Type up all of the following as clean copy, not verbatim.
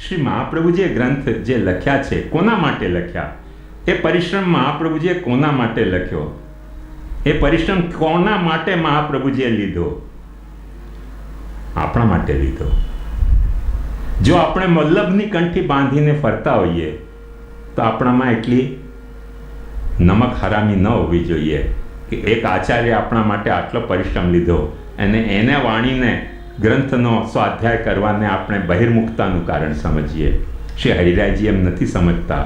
શ્રી મહાપ્રભુજીએ ગ્રંથ જે લખ્યા છે, કોના માટે લખ્યા? એ પરિશ્રમ મહાપ્રભુજીએ કોના માટે લખ્યો? એ પરિશ્રમ કોના માટે મહાપ્રભુજીએ લીધો? આપણા માટે લીધો. જો આપણે વલ્લભની કંઠી બાંધીને ફરતા હોઈએ તો આપણામાં એટલી નમક હરામી ન હોવી જોઈએ કે એક આચાર્ય આપણા માટે આટલો પરિશ્રમ લીધો અને એને વાણીને ગ્રંથનો સ્વાધ્યાય કરવાને આપણે બહિર્મુખતાનું કારણ સમજીએ. શ્રી હરિરાયજી એમ નથી સમજતા.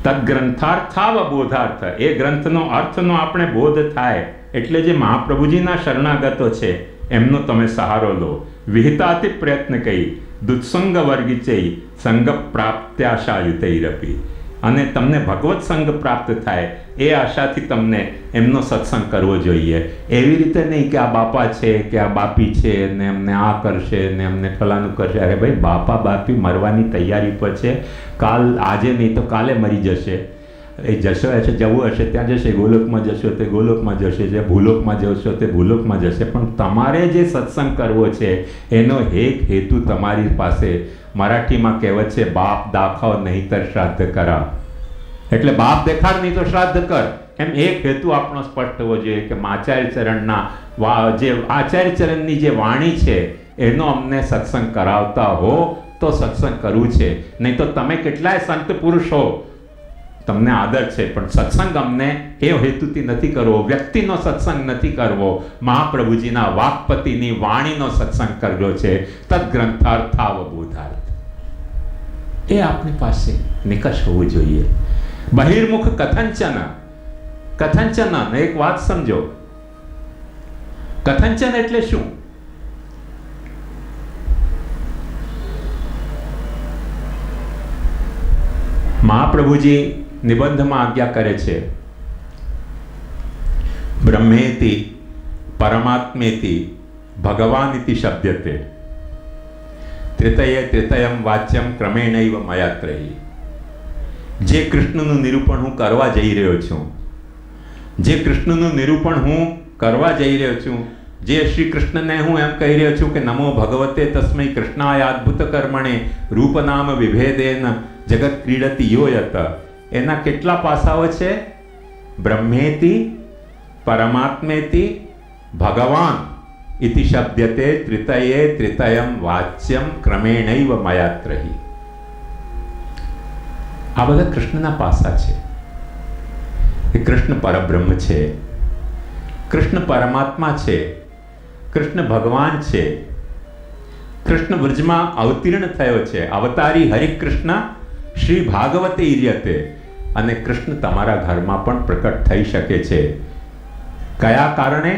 તદ્ગ્રંથાર્થાવ બોધાર્થ, એ ગ્રંથનો અર્થનો આપણે બોધ થાય એટલે જે મહાપ્રભુજીના શરણાગતો છે એમનો તમે સહારો લો. વિહિતાતિ પ્રયત્ન કહી દુત્સંગ વર્ગિચઈ સંગ પ્રાપ્ત્યાશાયુતૈરપી, અને તમને ભગવત સંગ પ્રાપ્ત થાય એ આશાથી તમને એમનો સત્સંગ કરવો જોઈએ. એવી રીતે નહીં કે આ બાપા છે કે આ બાપી છે ને એમને આ કરશે ને એમને ફલાનું કરશે. અરે ભાઈ, બાપા બાપી મરવાની તૈયારી પર છે. આજે નહીં તો કાલે મરી જશે. એ જશો હશે, જવું હશે ત્યાં જશે, ગોલોકમાં જશો તે ગોલોકમાં જશે, જે ભૂલોકમાં જશો તે ભૂલોકમાં જશે. પણ તમારે જે સત્સંગ કરવો છે એનો એક હેતુ તમારી પાસે, મરાઠીમાં કહેવત છે, બાપ દાખવ નહીંતર શ્રાદ્ધ કરા. એટલે બાપ દેખાડ નહીં તો શ્રાદ્ધ કર. એમ એક હેતુ આપણો સ્પષ્ટ હોવો જોઈએ કે આચાર્ય ચરણના જે આચાર્ય ચરણની જે વાણી છે એનો અમને સત્સંગ કરાવતા હો તો સત્સંગ કરવું છે. નહીં તો તમે કેટલાય સંત પુરુષ હો, તમને આદર છે, પણ સત્સંગ અમને એ હેતુથી નથી કરવો, વ્યક્તિનો સત્સંગ નથી કરવો, મહાપ્રભુજીના વાક્પતિની વાણીનો સત્સંગ કરવો છે. તદ્ગ્રંથાર્થાવ બોધાર્થ, એ આપણી પાસે નિકષ હોવું જોઈએ. બહિર્મુખ કથંચન, કથંચન એક વાત સમજો. કથંચન એટલે શું? મહાપ્રભુજી નિબંધમાં આજ્ઞા કરે છે, બ્રહ્મેતિ પરમાત્મેતિ ભગવાનિતિ શબ્દતે ત્રિતયે ત્રિતયમ વાચ્યમ ક્રમેણૈવ મયાત્રયી. જે કૃષ્ણનું નિરૂપણ હું કરવા જઈ રહ્યો છું, જે કૃષ્ણનું નિરૂપણ હું કરવા જઈ રહ્યો છું, જે શ્રી કૃષ્ણને હું એમ કહી રહ્યો છું કે નમો ભગવતે તસ્મૈ કૃષ્ણાય અદ્ભુત કર્મણે રૂપનામ વિભેદેન જગત ક્રીડતિ યોયત, એના કેટલા પાસાઓ છે? બ્રહ્મેતિ પરમાત્મેતિ ભગવાન ઇતિ શબ્દતે ત્રિતયે ત્રિતયમ વાચ્યમ ક્રમેણૈવ મયાત્રહી. આ બધા કૃષ્ણના પાસા છે. એ કૃષ્ણ પરબ્રહ્મ છે, કૃષ્ણ પરમાત્મા છે, કૃષ્ણ ભગવાન છે, કૃષ્ણ વ્રજમાં અવતીર્ણ થયો છે, અવતારી હરિકૃષ્ણ શ્રી ભાગવતે ઈર્યતે. અને કૃષ્ણ તમારા ઘરમાં પણ પ્રકટ થઈ શકે છે. કયા કારણે?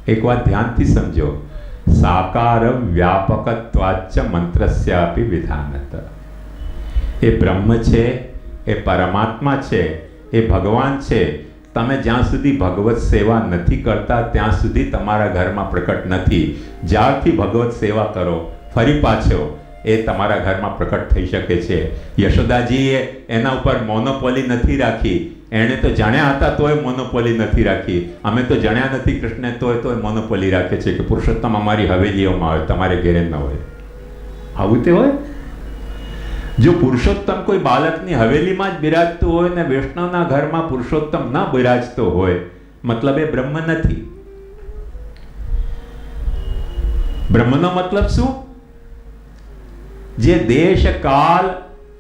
એક વાત ધ્યાનથી સમજો. સાકાર વ્યાપકત્વાચ્ચ મંત્રસ્યાપી વિધાનત. એ બ્રહ્મ છે, એ પરમાત્મા છે, એ ભગવાન છે. તમે જ્યાં સુધી ભગવત સેવા નથી કરતા ત્યાં સુધી તમારા ઘરમાં પ્રકટ નથી. જ્યારથી ભગવત સેવા કરો ફરી પાછો એ તમારા ઘરમાં પ્રકટ થઈ શકે છે. યશોદાજીએ એના ઉપર મોનોપોલી નથી રાખી. એણે તો જાણ્યા હતા તોય મોનોપોલી નથી રાખી. અમે તો જાણ્યા નથી કૃષ્ણને તોય મોનોપોલી રાખે છે કે પુરુષોત્તમ અમારી હવેલીઓમાં હોય, તમારે ઘેરે ન હોય. આવું તે હોય? જો પુરુષોત્તમ કોઈ બાળકની હવેલીમાં જ બિરાજતું હોય ને વૈષ્ણવના ઘરમાં પુરુષોત્તમ ન બિરાજતો હોય, મતલબ એ બ્રહ્મ નથી. બ્રહ્મનો મતલબ શું? જે દેશ કાલ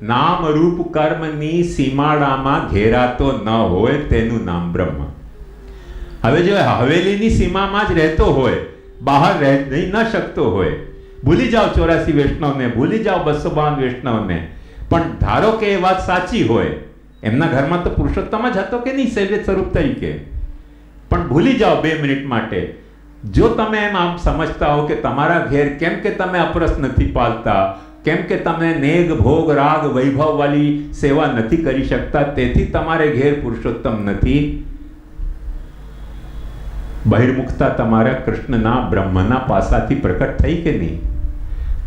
નામ રૂપ કર્મની સીમાડામાં ઘેરાતો ન હોય તેનું નામ બ્રહ્મ. હવે જો હવેલીની સીમામાં જ રહેતો હોય, બહાર રહી ન શકતો હોય, ભૂલી જાઓ 84 વૈષ્ણવને, ભૂલી જાઓ 252 વૈષ્ણવને, પણ ધારો કે એ વાત સાચી હોય, એમના ઘરમાં તો પુરુષોત્તમ જ હતો કે નહીં શૈલ્ય સ્વરૂપ તરીકે, પણ ભૂલી જાઓ 2 મિનિટ માટે. જો તમે એમ આમ સમજતા હો કે તમારા ઘેર કેમ કે તમે અપરસ નથી પાલતા, કેમ કે તમે નેગ ભોગ રાગ વૈભવ વાળી સેવા નથી કરી શકતા, તેથી તમારે ઘેર પુરુષોત્તમ નથી. બહિર્મુખતા તમારા કૃષ્ણના બ્રહ્મના પાસાથી પ્રકટ થઈ કે નહીં?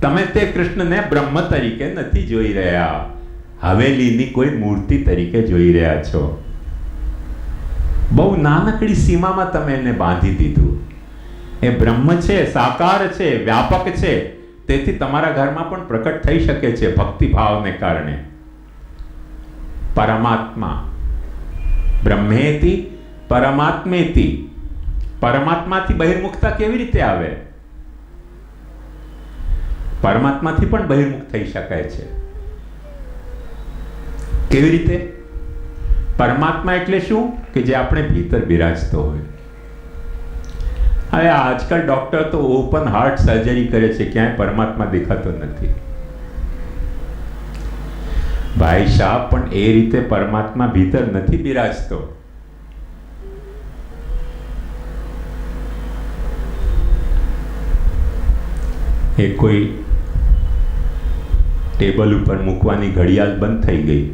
તમે તે કૃષ્ણને બ્રહ્મ તરીકે નથી જોઈ રહ્યા, હવેલીની કોઈ મૂર્તિ તરીકે જોઈ રહ્યા છો. બહુ નાનકડી સીમામાં તમે એને બાંધી દીધું. એ બ્રહ્મ છે, સાકાર છે, વ્યાપક છે, તેથી તમારા ઘરમાં પણ પ્રકટ થઈ શકે છે ભક્તિભાવને કારણે. પરમાત્મા બ્રહ્મેતિ પરમાત્મેતિ. પરમાત્માથી બહિર્મુખતા કેવી રીતે આવે? પરમાત્માથી પણ બહિર્મુખ થઈ શકાય છે. કેવી રીતે? પરમાત્મા એટલે શું? કે જે આપણે ભીતર બિરાજતો હોય. હવે આજકાલ ડોક્ટર તો ઓપન હાર્ટ સર્જરી કરે છે, ક્યાંય પરમાત્મા દેખાતો નથી. ભાઈ સાહેબ, પણ એ રીતે પરમાત્મા ભીતર નથી બિરાજતો. એ કોઈ ટેબલ ઉપર મૂકવાની ઘડિયાળ બંધ થઈ ગઈ.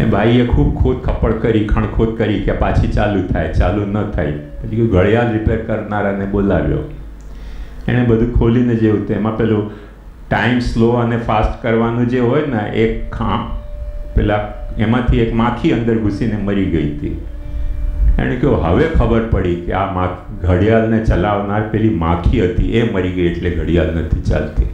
એ ભાઈએ ખૂબ ખપડ કરી, ખણખોદ કરી કે પાછી ચાલુ થાય, ચાલુ ન થાય. પછી ઘડિયાળ રિપેર કરનારાને બોલાવ્યો. એણે બધું ખોલીને જેવું તો એમાં પેલું ટાઈમ સ્લો અને ફાસ્ટ કરવાનું જે હોય ને, એક પેલા એમાંથી એક માખી અંદર ઘૂસીને મરી ગઈ હતી. એણે કહ્યું હવે ખબર પડી કે આ ઘડિયાળને ચલાવનાર પેલી માખી હતી, એ મરી ગઈ એટલે ઘડિયાળ નથી ચાલતી.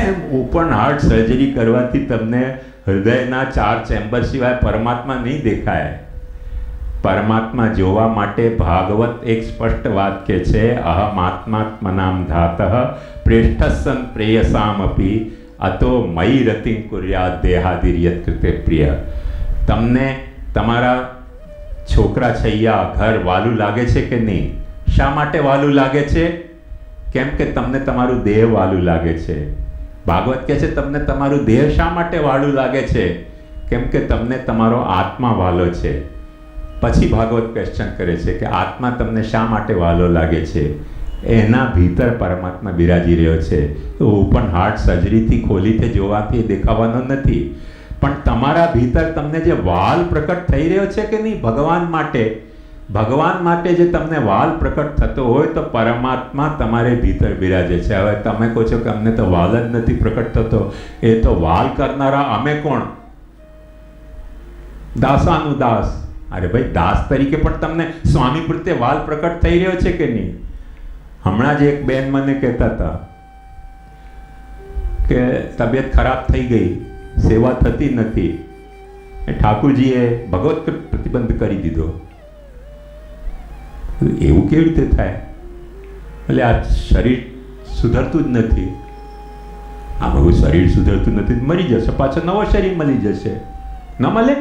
એમ ઓપન હાર્ટ સર્જરી કરવાથી તમને હૃદયના 4 ચેમ્બર સિવાય પરમાત્મા નહીં દેખાય. પરમાત્મા જોવા માટે ભાગવત એક સ્પષ્ટ વાક્ય છે, અહમ આત્માત્મનામ ધાતઃ પ્રેષ્ઠસન પ્રેયસામપી અતો મયી રતિં કુર્યાદ દેહાદિર્યત કૃતે પ્રિય. તમને તમારા છોકરા છૈયા ઘર વાલું લાગે છે કે નહીં? શા માટે વાલું લાગે છે? કેમ કે તમને તમારું દેહ વાલું લાગે છે. ભાગવત કહે છે તમને તમારું દેહ શા માટે વાલું લાગે છે? કેમ કે તમને તમારો આત્મા વાલો છે. પછી ભાગવત ક્વેશ્ચન કરે છે કે આત્મા તમને શા માટે વાલો લાગે છે? એના ભીતર પરમાત્મા બિરાજી રહ્યો છે. ઓપન હાર્ટ સર્જરીથી ખોલીથી જોવાથી દેખાવાનો નથી, પણ તમારા ભીતર તમને જે વાલ પ્રકટ થઈ રહ્યો છે કે નહીં ભગવાન માટે, ભગવાન માટે જે તમને વાલ પ્રકટ થતો હોય તો પરમાત્મા તમારે ભીતર બિરાજે છે. હવે તમે કહો છો કે અમને તો વાલ જ નથી પ્રકટ થતો. એ તો વાલ કરનારા અમે કોણ? દાસાનું દાસ. અરે ભાઈ, દાસ તરીકે પણ તમને સ્વામી પ્રત્યે વાલ પ્રકટ થઈ રહ્યો છે કે નહીં? હમણાં જ એક બેન મને કહેતા હતા કે તબિયત ખરાબ થઈ ગઈ, સેવા થતી નથી, ઠાકુરજીએ ભગવત પ્રતિબંધ કરી દીધો. એવું કેવી રીતે થાય? એટલે આ શરીર સુધરતું જ નથી. આ બહુ શરીર સુધરતું નથી, મરી જશે, પાછો નવો શરીર મળી જશે. ન મળે.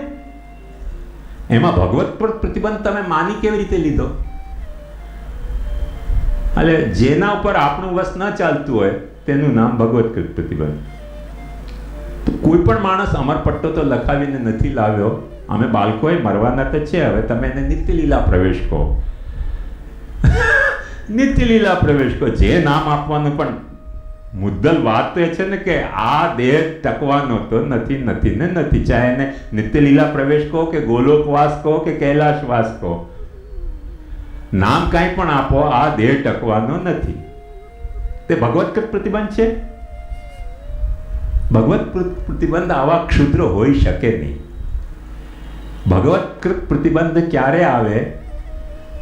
એમાં ભગવત પર પ્રતિબંધ તમે માની કેવી રીતે લીધો? એટલે જેના ઉપર આપણું વશ ન ચાલતું હોય તેનું નામ ભગવત પ્રતિબંધ. કોઈ પણ માણસ અમરપટ્ટો તો લખાવીને નથી લાવ્યો. અમે બાળકોએ મરવાના તો છે, હવે તમે એને નિત્યલીલા પ્રવેશ કહો. નિત્યલીલા પ્રવેશ કહો, જે નામ આપવાનું, પણ મુદ્દલ વાત તો એ છે ને કે આ દેહ ટકવાનો તો નથી ને નથી. ચાહે એને નિત્યલીલા પ્રવેશ કહો કે ગોલોકવાસ કહો કે કૈલાશવાસ કહો, નામ કાંઈ પણ આપો, આ દેહ ટકવાનો નથી. તે ભગવત પ્રતિબંધ છે. ભગવત પ્રતિબંધ આવા ક્ષુદ્ર હોઈ શકે નહીં. ભગવત પ્રતિબંધ ક્યારે આવે?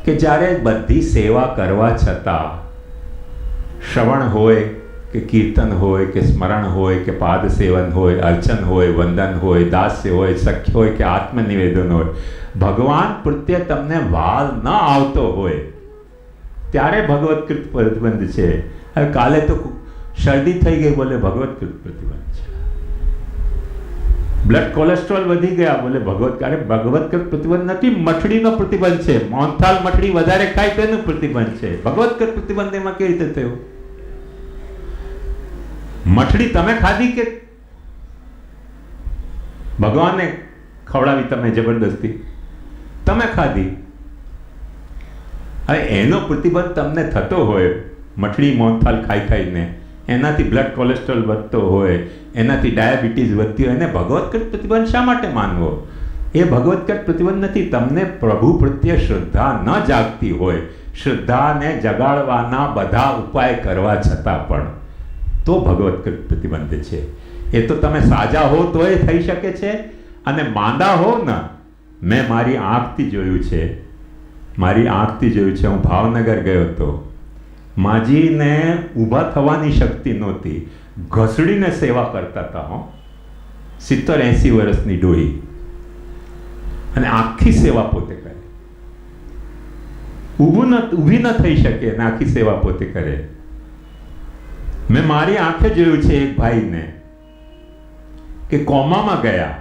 કે જ્યારે બધી સેવા કરવા છતાં શ્રવણ હોય કે કીર્તન હોય કે સ્મરણ હોય કે પાદ સેવન હોય, અર્ચન હોય, વંદન હોય, દાસ્ય હોય, સખ્ય હોય કે આત્મનિવેદન હોય, ભગવાન પ્રત્યે તમને વાલ ન આવતો હોય ત્યારે ભગવત પ્રતિબંધ છે. હવે કાલે તો શરદી થઈ ગઈ, બોલે ભગવત પ્રતિબંધ છે. બ્લડ કોલેસ્ટ્રોલ વધી ગયા, બોલે ભગવત. અરે ભગવત પ્રતિબંધ નથી, મઠડીનો પ્રતિબંધ છે. મોહનથાળ મઠડી વધારે ખાય તેનું પ્રતિબંધ છે. ભગવત પ્રતિબંધ એમાં કેવી રીતે થયો? મઠડી તમે ખાધી કે ભગવાને ખવડાવી? તમે જબરદસ્તી તમે ખાધી. હવે એનો પ્રતિબંધ તમને થતો હોય, મઠડી મોહનથાળ ખાઈને એનાથી બ્લડ કોલેસ્ટ્રોલ વધતો હોય, એનાથી ડાયાબિટીસ વધતી હોય, એને ભગવત પ્રતિબંધ શા માટે માનવો? એ ભગવત પ્રતિબંધ નથી. તમને પ્રભુ પ્રત્યે શ્રદ્ધા ન જાગતી હોય, શ્રદ્ધાને જગાડવાના બધા ઉપાય કરવા છતાં પણ, તો ભગવત પ્રતિબંધ છે. એ તો તમે સાજા હો તો એ થઈ શકે છે, અને માંદા હો ને, મેં મારી આંખથી જોયું છે, મારી આંખથી જોયું છે. હું ભાવનગર ગયો હતો, માજીને ઊભા થવાની શક્તિ નહોતી, ઘસડીને સેવા કરતા હતા. 70-80 વર્ષની ડોહી, અને આખી સેવા પોતે કરે. ઊભી ન થઈ શકે અને આખી સેવા પોતે કરે. મેં મારી આંખે જોયું છે એક ભાઈને કે કોમામાં ગયા,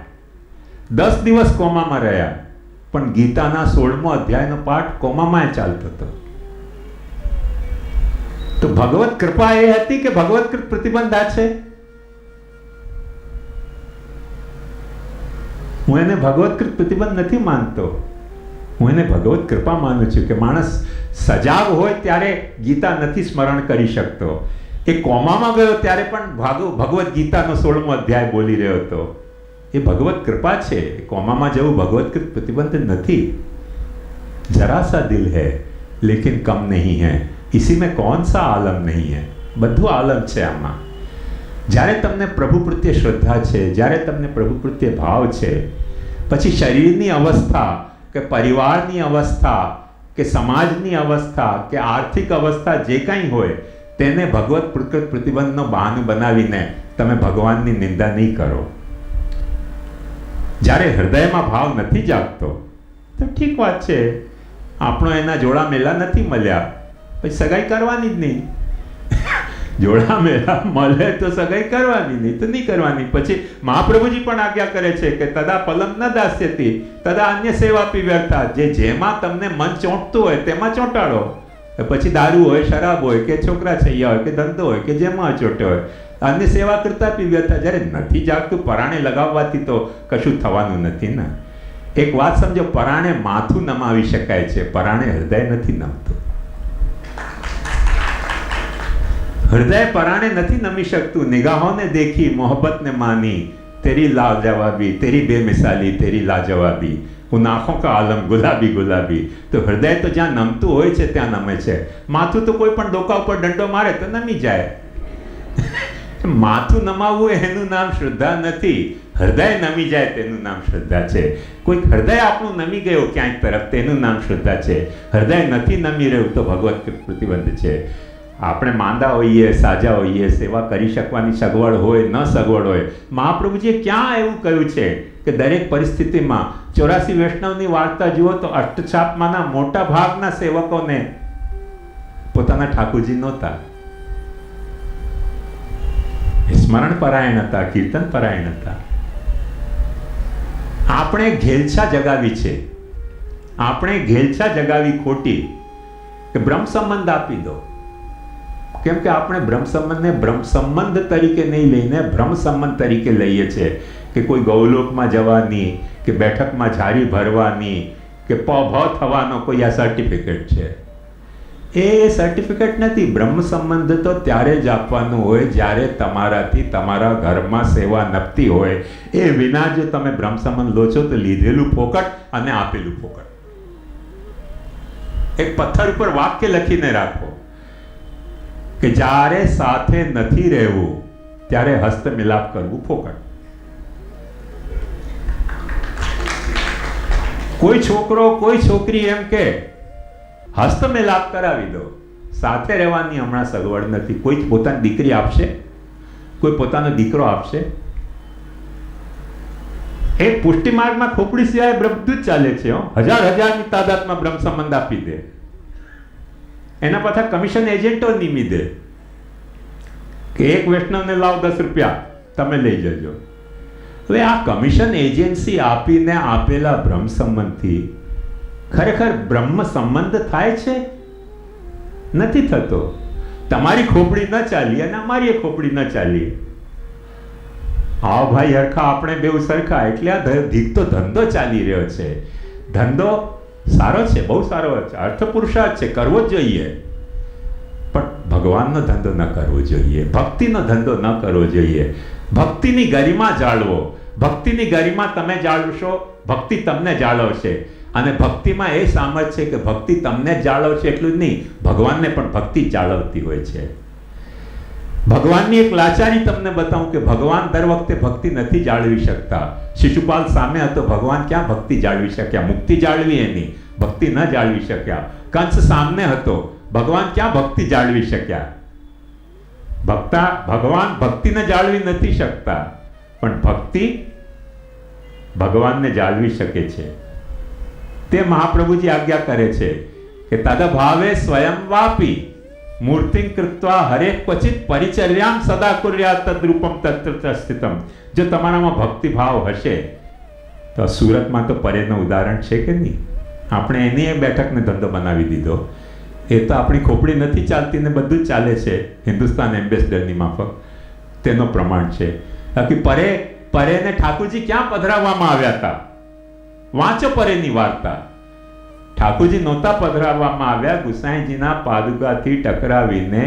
10 દિવસ કોમામાં રહ્યા, પણ ગીતાના 16મો અધ્યાયનો પાઠ કોમામાં ચાલતો હતો. તો ભગવત કૃપા એ હતી કે ભગવત પ્રતિબંધ આ છે? હું એને ભગવતકૃત પ્રતિબંધ નથી માનતો, હું એને ભગવત કૃપા માનું છું કે માણસ સજાગ હોય ત્યારે ગીતા નથી સ્મરણ કરી શકતો. એ કોમામાં ગયો ત્યારે પણ ભગવદ્ ગીતાનો 16મો અધ્યાય બોલી રહ્યો હતો. એ ભગવત કૃપા છે. કોમામાં જવું ભગવતકૃત પ્રતિબંધ નથી. जरा सा दिल है लेकिन कम नहीं है, इसी में कौन सा आलम नहीं है? બધું આલમ છે આમાં. જ્યારે તમને પ્રભુ પ્રત્યે શ્રદ્ધા છે, જ્યારે તમને પ્રભુ પ્રત્યે ભાવ છે, પછી શરીરની અવસ્થા કે પરિવારની અવસ્થા કે સમાજની અવસ્થા કે આર્થિક અવસ્થા જે કંઈ હોય તેને ભગવત પ્રતિબંધનો બહાનું બનાવીને તમે ભગવાનની નિંદા નહીં કરો. જ્યારે હૃદયમાં ભાવ નથી જાગતો તો ઠીક વાત છે, આપણો એના જોડા મેલા નથી મળ્યા, પછી સગાઈ કરવાની જ નહીં. જોડા મેળા મળે તો સગાઈ કરવાની, નહીં તો નહીં કરવાની. પછી મહાપ્રભુજી પણ આજ્ઞા કરે છે કે તદા પલમ ન દાસ્યતિ તદા અન્ય સેવાપી વ્યર્થા. જેમાં તમને મન ચોંટતું હોય તેમાં ચોંટાડો. પછી દારૂ હોય, શરાબ હોય કે છોકરા છૈયા હોય કે ધંધો હોય કે જેમાં ચોંટે હોય, અન્ય સેવા કરતા પી વ્યર્થા. જ્યારે નથી જાગતું પરાણે લગાવવાથી તો કશું થવાનું નથી ને. એક વાત સમજો, પરાણે માથું નમાવી શકાય છે, પરાણે હૃદય નથી નમતું. હૃદય પરાણે નથી નમી શકતું. નિગાહોને દેખી મોહબ્બત ને માની, તેરી લાજવાબી, તેરી બેમિસાલી, તેરી લાજવાબી, ઉન આંખોं का आलम गुलाबी गुलाबी. તો હૃદય તો જ્યાં નમતું હોય છે ત્યાં નમે છે. માથું તો કોઈ પણ ડોકા ઉપર દંડો મારે તો નમી જાય. માથું નમાવવું એનું નામ શ્રદ્ધા નથી, હૃદય નમી જાય તેનું નામ શ્રદ્ધા છે. કોઈક હૃદય આપણું નમી ગયું ક્યાંક તરફ તેનું નામ શ્રદ્ધા છે. હૃદય નથી નમી રહ્યું તો ભગવત પ્રતિબંધ છે. આપણે માંદા હોઈએ, સાજા હોઈએ, સેવા કરી શકવાની સગવડ હોય ન સગવડ હોય, મહાપ્રભુજીએ ક્યાં એવું કહ્યું છે કે દરેક પરિસ્થિતિમાં 84 વૈષ્ણવની વાર્તા જુઓ તો અષ્ટછાપમાંના મોટા ભાગના સેવકોને પોતાના ઠાકોરજી નહોતા. સ્મરણ પરાયણ હતા, કીર્તન પરાયણ હતા. આપણે ઘેલછા જગાવી છે, આપણે ઘેલછા જગાવી ખોટી કે બ્રહ્મ સંબંધ આપી દો. કેમ કે આપણે બ્રહ્મ સંબંધને બ્રહ્મ સંબંધ તરીકે નહીં લઈને ભ્રમ સંબંધ તરીકે લઈએ છીએ કે કોઈ ગૌલોકમાં જવાની કે બેઠકમાં ઝારી ભરવાની કે ભ થવાનો કોઈ આ સર્ટિફિકેટ છે. એ સર્ટિફિકેટ નથી. બ્રહ્મ સંબંધ તો ત્યારે જ આપવાનું હોય જ્યારે તમારાથી તમારા ઘરમાં સેવા નપતી હોય. એ વિના જો તમે બ્રહ્મ સંબંધ લો છો તો લીધેલું ફોકટ અને આપેલું ફોકટ. એક પથ્થર ઉપર વાક્ય લખીને રાખો કે જ્યારે સાથે નથી રહેવું ત્યારે હસ્ત મિલાપ કરવું ફોકટ. કોઈ છોકરો કોઈ છોકરી એમ કે હસ્ત મિલાપ કરાવી દો, સાથે રહેવાની હમણાં સગવડ નથી. કોઈ પોતાની દીકરી આપશે, કોઈ પોતાનો દીકરો આપશે. એ પુષ્ટિ માર્ગમાં ખોપડી સિવાય બધું જ ચાલે છે. હજારની તાદાદમાં બ્રહ્મ સંબંધ આપી દે, એના પાછા કમિશન એજન્ટો નિમી દે કે એક વૈષ્ણવને લાવ 10 રૂપિયા તમે લઈ જજો. હવે આ કમિશન એજન્સી આપીને આપેલા બ્રહ્મ સંબંધથી ખરેખર બ્રહ્મ સંબંધ થાય છે? નથી થતો. તમારી ખોપડી ન ચાલી અને અમારી ખોપડી ન ચાલી. હા ભાઈ હરખા, આપણે બેઉ સરખા, એટલે આ ધીકતો ધંધો ચાલી રહ્યો છે. ધંધો સારો છે, બહુ સારો છે, અર્થ પુરુષાર્થ છે, કરવો જ જોઈએ, પણ ભગવાનનો ધંધો ન કરવો જોઈએ, ભક્તિનો ધંધો ન કરવો જોઈએ. ભક્તિની ગરિમા જાળવો. ભક્તિની ગરિમા તમે જાળવશો, ભક્તિ તમને જાળવશે. અને ભક્તિમાં એ સામર્થ્ય છે કે ભક્તિ તમને જ જાળવશે એટલું જ નહીં, ભગવાનને પણ ભક્તિ જાળવતી હોય છે. ભગવાનની એક લાચારી તમને બતાવું કે ભગવાન દર વખતે ભક્તિ નથી જાળવી શકતા. શિશુપાલ સામે હતો, ભગવાન ક્યાં ભક્તિ જાળવી શક્યા? મુક્તિ જાળવી એની, ભક્તિ ન જાળવી શક્યા. કંસ સામને હતો, ભગવાન ક્યાં ભક્તિ જાળવી શક્યા? ભગવાન ભક્તિને જાળવી નથી શકતા, પણ ભક્તિ ભગવાનને જાળવી શકે છે. તે મહાપ્રભુજી આજ્ઞા કરે છે કે તદ ભાવે સ્વયં વાપી મૂર્તિં કૃત્વા હરે ક્વચિત પરિચર્યામ સદા કુર્યાત તદ્રૂપમ તત્ર સ્થિતમ. જો તમારામાં ભક્તિ ભાવ હશે તો સુરતમાં તો પરેનું ઉદાહરણ છે કે નહીં? આપણે એની એ બેઠકને ધંધો બનાવી દીધો. એ તો આપણી ખોપડી નથી ચાલતી ને બધું જ ચાલે છે હિન્દુસ્તાન એમ્બેસેડરની માફક. તેનો પ્રમાણ છે. બાકી પરેને ઠાકોરજી ક્યાં પધરાવવામાં આવ્યા હતા? વાંચો પરેની વાર્તા. ઠાકોરજી નહોતા પધરાવવામાં આવ્યા. ગુસાઈજીના પાદુકાથી ટકરાવીને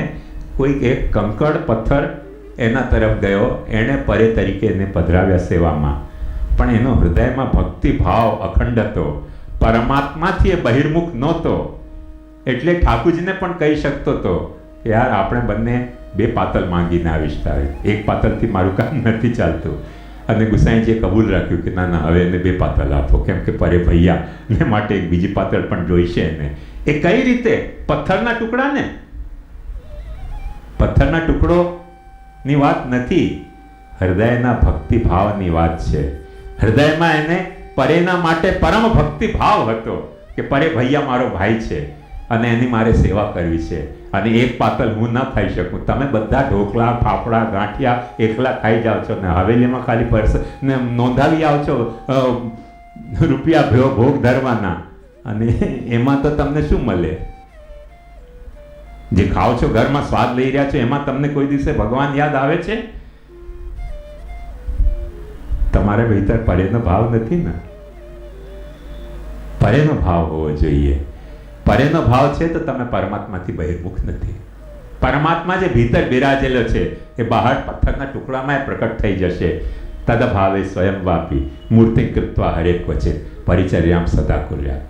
કોઈક એક કંકડ પથ્થર એના તરફ ગયો, એણે પરે તરીકે એને પધરાવ્યા સેવામાં. પણ એનો હૃદયમાં ભક્તિ ભાવ અખંડ હતો, પરમાત્માથી એ બહિર્મુખ નહોતો. એટલે ઠાકોરજીને પણ કહી શકતો હતો કે યાર આપણે બંને બે પાતલ માંગીને આવીશ તારે, એક પાતલથી મારું કામ નથી ચાલતું. અને ગુસાઈજીએ કબૂલ રાખ્યું કે ના ના હવે એને બે પાતલ આપો, કેમ કે પરે ભૈયા ને માટે એક બીજી પાતળ પણ જોઈશે એને. એ કઈ રીતે? પથ્થરના ટુકડા ને, પથ્થરના ટુકડો ની વાત નથી, હૃદયના ભક્તિ ભાવની વાત છે. હૃદયમાં એને પરેના માટે પરમ ભક્તિ ભાવ હતો કે પરે ભૈયા મારો ભાઈ છે અને એની મારે સેવા કરવી છે, અને એક પાતલ હું ન ખાઈ શકું. તમે બધા ઢોકળા ફાફડા ગાંઠિયા એકલા ખાઈ જાઓ છો ને હવેલીમાં ખાલી પર્સ ને નોંધાવી આવો છો રૂપિયા ભોગ ધરવાના, અને એમાં તો તમને શું મળે? જે ખાઓ છો ઘરમાં સ્વાદ લઈ રહ્યા છો એમાં તમને કોઈ દિવસે ભગવાન યાદ આવે છે? તમારે ભીતર પરેનો ભાવ નથી ને. પરેનો ભાવ હોવો જોઈએ. પરેનો ભાવ છે તો તમે પરમાત્માથી બહિર્મુખ નથી. પરમાત્મા જે ભીતર બિરાજેલો છે એ બહાર પથ્થરના ટુકડામાં પ્રકટ થઈ જશે. તદ ભાવે સ્વયં વાપી મૂર્તિ કૃત્વા હરે ક્વચિત પરિચર્યામ સદા કુર્યાત.